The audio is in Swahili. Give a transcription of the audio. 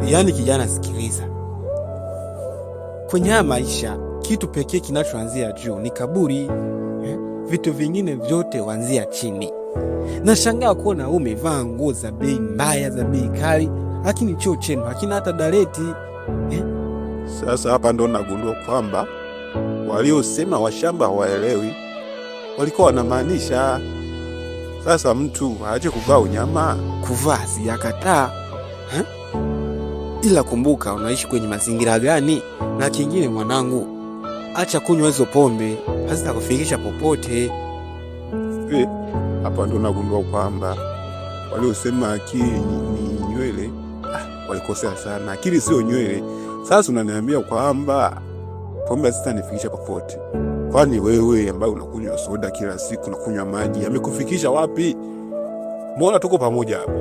Yaani kijana, sikiliza, kwenye haya maisha kitu pekee kinachoanzia juu ni kaburi. Vitu vingine vyote huanzia chini. Nashangaa kuona umevaa nguo za bei mbaya, za bei kali, lakini choo chenu hakina hata dareti. Sasa hapa ndo nagundua kwamba waliosema washamba hawaelewi walikuwa wanamaanisha. Sasa mtu aache kuvaa unyama. Kuvaa sijakataa, ila kumbuka unaishi kwenye mazingira gani. Na kingine mwanangu, acha kunywa hizo pombe, hazitakufikisha popote. Hapa ndo nagundua kwamba waliosema akili ni nywele walikosea sana. Akili sio nywele. Sasa unaniambia kwamba pombe hazitanifikisha popote. Kwani wewe ambaye unakunywa soda kila siku, unakunywa maji, amekufikisha wapi? Mbona tuko pamoja hapo?